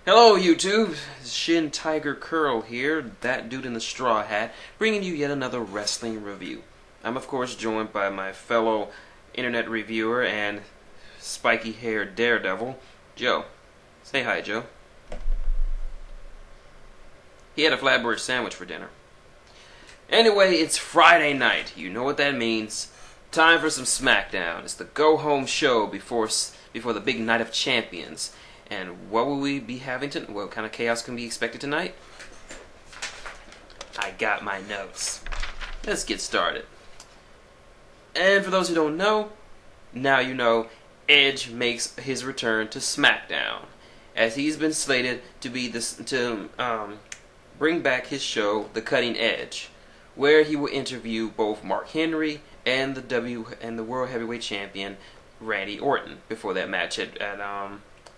Hello YouTube, shintigercurl here, that dude in the straw hat, bringing you yet another wrestling review. I'm of course joined by my fellow internet reviewer and spiky-haired daredevil, Joe. Say hi, Joe. He had a flatbread sandwich for dinner. Anyway, it's Friday night. You know what that means. Time for some SmackDown. It's the go-home show before the big night of champions. And what will we be having tonight? What kind of chaos can be expected tonight? I got my notes. Let's get started. And for those who don't know, now you know, Edge makes his return to SmackDown, as he's been slated to bring back his show, The Cutting Edge, where he will interview both Mark Henry and the World Heavyweight Champion Randy Orton before that match at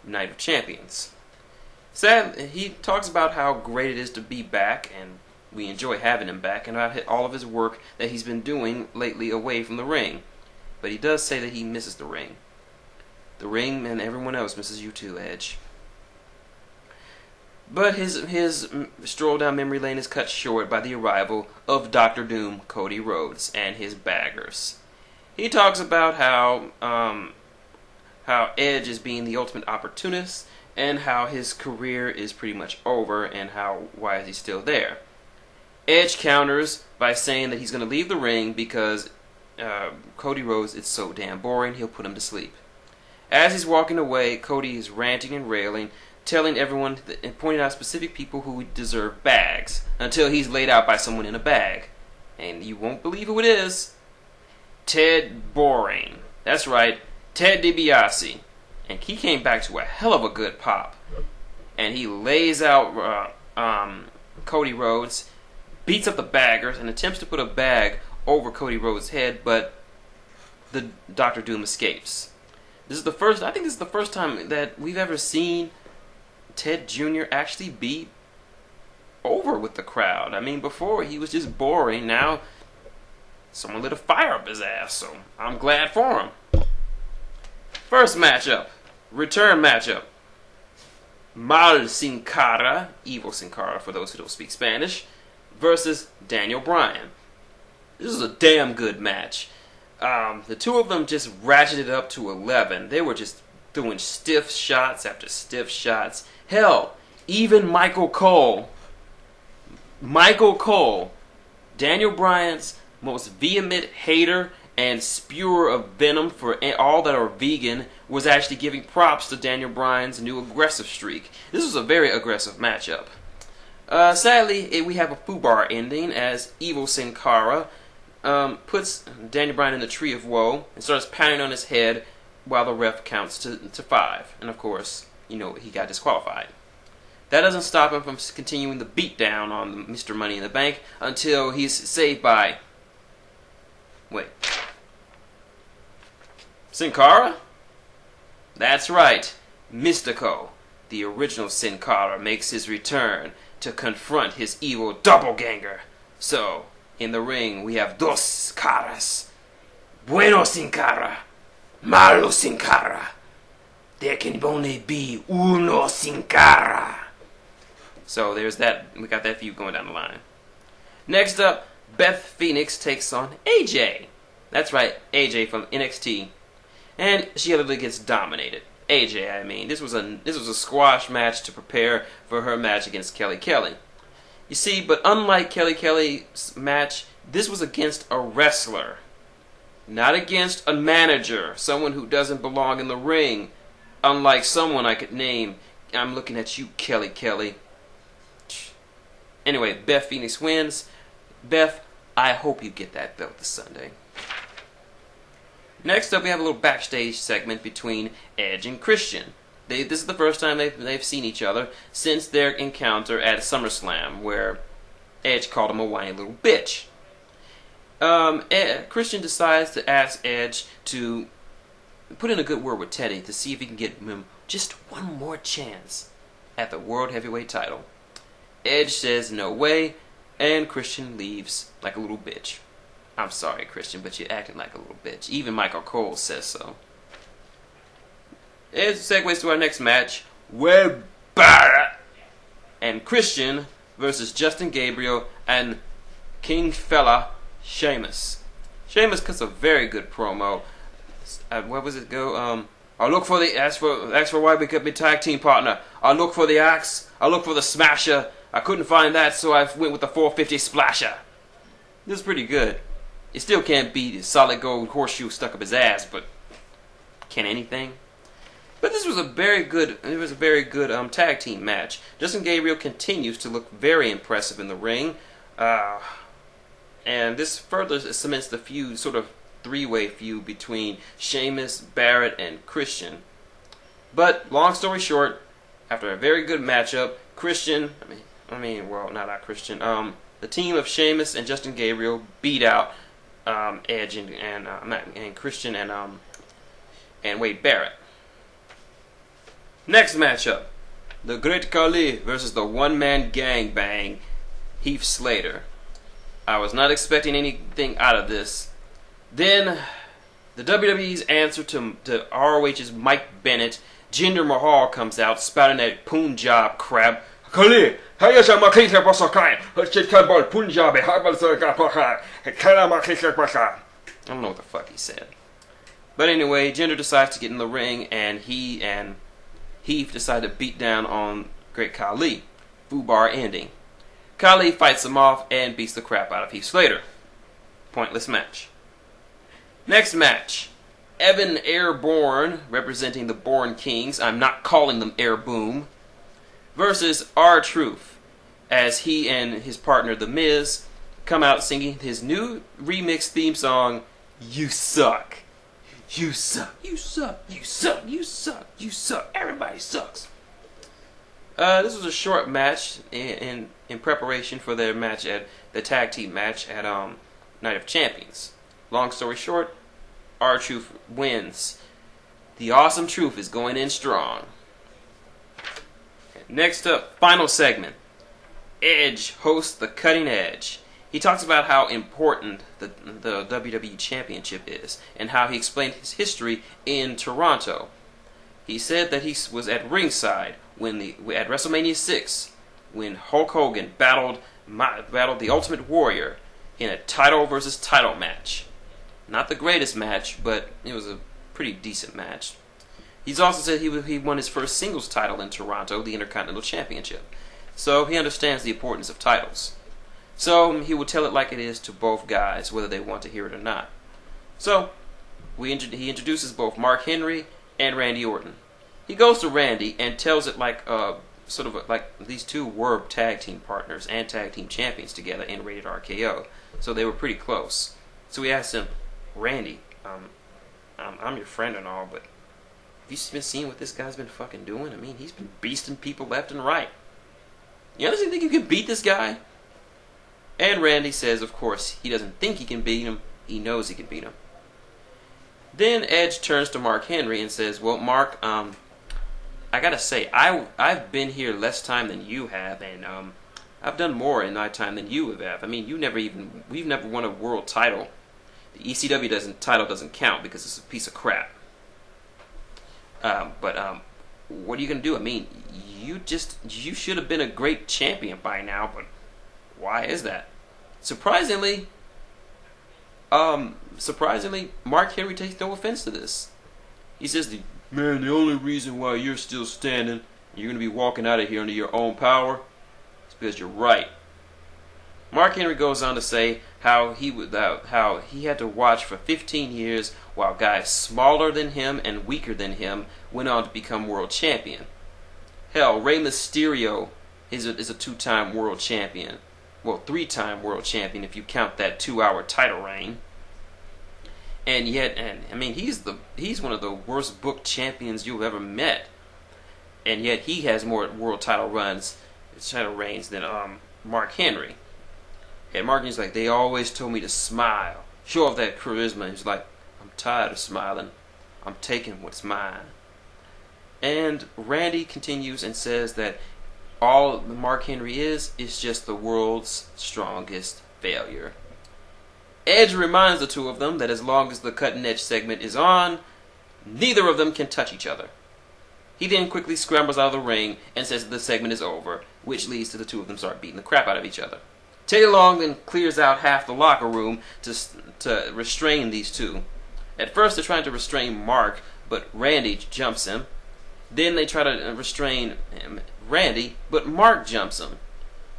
Night of Champions. Sad, he talks about how great it is to be back, and we enjoy having him back, and about all of his work that he's been doing lately away from the ring. But he does say that he misses the ring. The ring and everyone else misses you too, Edge. But his stroll down memory lane is cut short by the arrival of Dr. Doom, Cody Rhodes, and his baggers. He talks about how Edge is being the ultimate opportunist, and how his career is pretty much over, and why is he still there. Edge counters by saying that he's going to leave the ring because Cody Rhodes is so damn boring, he'll put him to sleep. As he's walking away, Cody is ranting and railing, telling everyone and pointing out specific people who deserve bags, until he's laid out by someone in a bag. And you won't believe who it is. Ted Boring. That's right. Ted DiBiase, and he came back to a hell of a good pop, and he lays out Cody Rhodes, beats up the baggers, and attempts to put a bag over Cody Rhodes' head, but the Dr. Doom escapes. I think this is the first time that we've ever seen Ted Jr. actually be over with the crowd. I mean, before he was just boring. Now someone lit a fire up his ass, so I'm glad for him. First matchup, return matchup. Mal Sin Cara, Evil Sin Cara for those who don't speak Spanish, versus Daniel Bryan. This is a damn good match. The two of them just ratcheted up to 11. They were just doing stiff shots after stiff shots. Hell, even Michael Cole, Daniel Bryan's most vehement hater and spewer of venom for all that are vegan, was actually giving props to Daniel Bryan's new aggressive streak. This was a very aggressive matchup. Sadly, we have a foobar ending as Evil Sin Cara puts Daniel Bryan in the Tree of Woe and starts pounding on his head while the ref counts to 5. And of course, you know, he got disqualified. That doesn't stop him from continuing the beatdown on Mr. Money in the Bank until he's saved by... Wait. Sin Cara? That's right. Mystico, the original Sin Cara, makes his return to confront his evil doppelganger. So, in the ring, we have dos caras. Bueno Sin Cara, malo Sin Cara. There can only be uno Sin Cara. So there's that. We got that feud going down the line. Next up, Beth Phoenix takes on AJ. That's right, AJ from NXT. And she literally gets dominated. AJ, I mean. This was a squash match to prepare for her match against Kelly Kelly. You see, but unlike Kelly Kelly's match, this was against a wrestler. Not against a manager, someone who doesn't belong in the ring. Unlike someone I could name. I'm looking at you, Kelly Kelly. Anyway, Beth Phoenix wins. Beth, I hope you get that belt this Sunday. Next up, we have a little backstage segment between Edge and Christian. This is the first time they've seen each other since their encounter at SummerSlam, where Edge called him a whiny little bitch. Christian decides to ask Edge to put in a good word with Teddy to see if he can get him just one more chance at the World Heavyweight title. Edge says no way, and Christian leaves like a little bitch. I'm sorry, Christian, but you're acting like a little bitch. Even Michael Cole says so. It segues to our next match, where Barrett. And Christian versus Justin Gabriel and King Fella Sheamus. Sheamus cuts a very good promo. Where was it go? I'll look for the ask for why we could be tag team partner. I'll look for the axe. I'll look for the smasher. I couldn't find that, so I went with the 450 splasher. This is pretty good. You still can't beat a solid gold horseshoe stuck up his ass, but can anything? But this was a very good. It was a very good tag team match. Justin Gabriel continues to look very impressive in the ring, and this further cements the feud, sort of three-way feud between Sheamus, Barrett, and Christian. But long story short, after a very good matchup, Christian, not Christian. The team of Sheamus and Justin Gabriel beat out Edge and Christian and Wade Barrett. Next matchup, the Great Khali versus the one-man gangbang, Heath Slater. I was not expecting anything out of this. Then, the WWE's answer to ROH's Mike Bennett, Jinder Mahal, comes out spouting that Punjab crap. Khali, I don't know what the fuck he said. But anyway, Jinder decides to get in the ring, and he and Heath decide to beat down on Great Khali. Fubar ending. Khali fights him off and beats the crap out of Heath Slater. Pointless match. Next match. Evan Airborne, representing the Born Kings, I'm not calling them Air Boom, versus R-Truth, as he and his partner The Miz come out singing his new remix theme song, You Suck. You suck, you suck, you suck, you suck, you suck, everybody sucks. This was a short match in preparation for their match at the tag team match at Night of Champions. Long story short, R-Truth wins. The Awesome Truth is going in strong. Next up, final segment. Edge hosts the Cutting Edge. He talks about how important the WWE Championship is and how he explained his history in Toronto. He said that he was at ringside at WrestleMania 6 when Hulk Hogan battled the Ultimate Warrior in a title versus title match. Not the greatest match, but it was a pretty decent match. He's also said he won his first singles title in Toronto, the Intercontinental Championship. So he understands the importance of titles. So he will tell it like it is to both guys, whether they want to hear it or not. So he introduces both Mark Henry and Randy Orton. He goes to Randy and tells it like these two were tag team partners and tag team champions together in Rated RKO, so they were pretty close. So he asks him, Randy, I'm your friend and all, but have you been seeing what this guy's been fucking doing? I mean, he's been beasting people left and right. You honestly think you can beat this guy? And Randy says, of course, he doesn't think he can beat him. He knows he can beat him. Then Edge turns to Mark Henry and says, well, Mark, I gotta say, I've been here less time than you have, and I've done more in my time than you have. I mean, we've never won a world title. The ECW title doesn't count because it's a piece of crap. But what are you gonna do? I mean, you should have been a great champion by now, but why is that? Surprisingly, Mark Henry takes no offense to this. He says, man, the only reason why you're still standing, you're going to be walking out of here under your own power, is because you're right. Mark Henry goes on to say how he had to watch for 15 years while guys smaller than him and weaker than him went on to become world champion. Hell, Rey Mysterio is a two-time world champion. Well, three-time world champion if you count that 2-hour title reign. And yet, I mean, he's one of the worst booked champions you've ever met. And yet he has more world title reigns than Mark Henry. And Mark Henry's like, they always told me to smile, show off that charisma. He's like, I'm tired of smiling. I'm taking what's mine. And Randy continues and says that all Mark Henry is just the world's strongest failure. Edge reminds the two of them that as long as the Cutting Edge segment is on, neither of them can touch each other. He then quickly scrambles out of the ring and says that the segment is over, which leads to the two of them start beating the crap out of each other. Teddy Long then clears out half the locker room to restrain these two. At first they're trying to restrain Mark, but Randy jumps him. Then they try to restrain Randy, but Mark jumps him.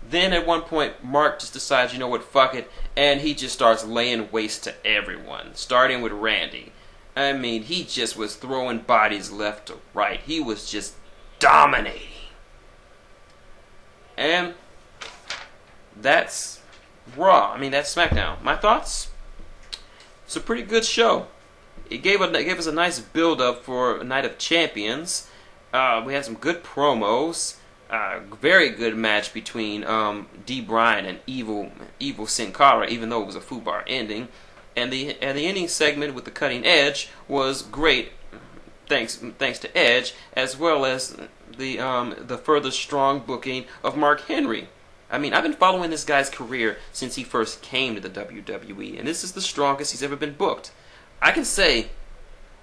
Then at one point Mark just decides, you know what, fuck it, and he just starts laying waste to everyone, starting with Randy. I mean, he just was throwing bodies left to right. He was just dominating. And that's Raw. I mean, that's SmackDown. My thoughts? It's a pretty good show. It gave us a nice build-up for a Night of Champions. We had some good promos. Very good match between D. Bryan and Evil Sin Cara, even though it was a FUBAR ending. And the ending segment with the cutting edge was great, thanks to Edge, as well as the further strong booking of Mark Henry. I mean, I've been following this guy's career since he first came to the WWE, and this is the strongest he's ever been booked. I can say,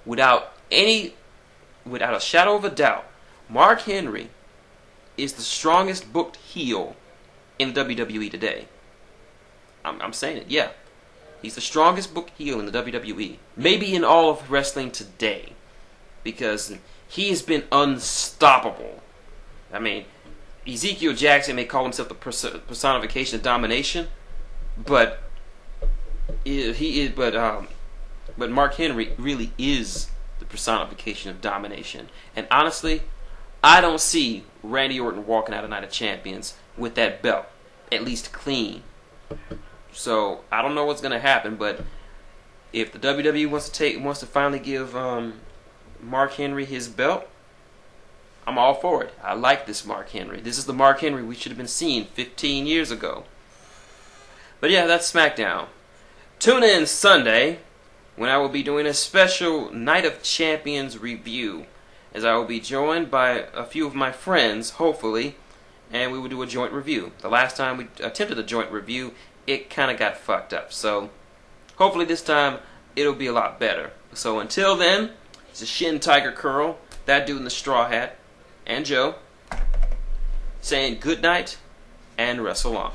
without a shadow of a doubt, Mark Henry is the strongest booked heel in the WWE today. I'm saying it, yeah. He's the strongest booked heel in the WWE. Maybe in all of wrestling today. Because he has been unstoppable. I mean, Ezekiel Jackson may call himself the personification of domination, but Mark Henry really is the personification of domination. And honestly, I don't see Randy Orton walking out of Night of Champions with that belt, at least clean. So I don't know what's gonna happen, but if the WWE wants to finally give Mark Henry his belt, I'm all for it. I like this Mark Henry. This is the Mark Henry we should have been seeing 15 years ago. But yeah, that's SmackDown. Tune in Sunday when I will be doing a special Night of Champions review, as I will be joined by a few of my friends, hopefully, and we will do a joint review. The last time we attempted a joint review, it kind of got fucked up. So hopefully this time it'll be a lot better. So until then, it's a shintigercurl, that dude in the straw hat, and Joe, saying good night and wrestle on.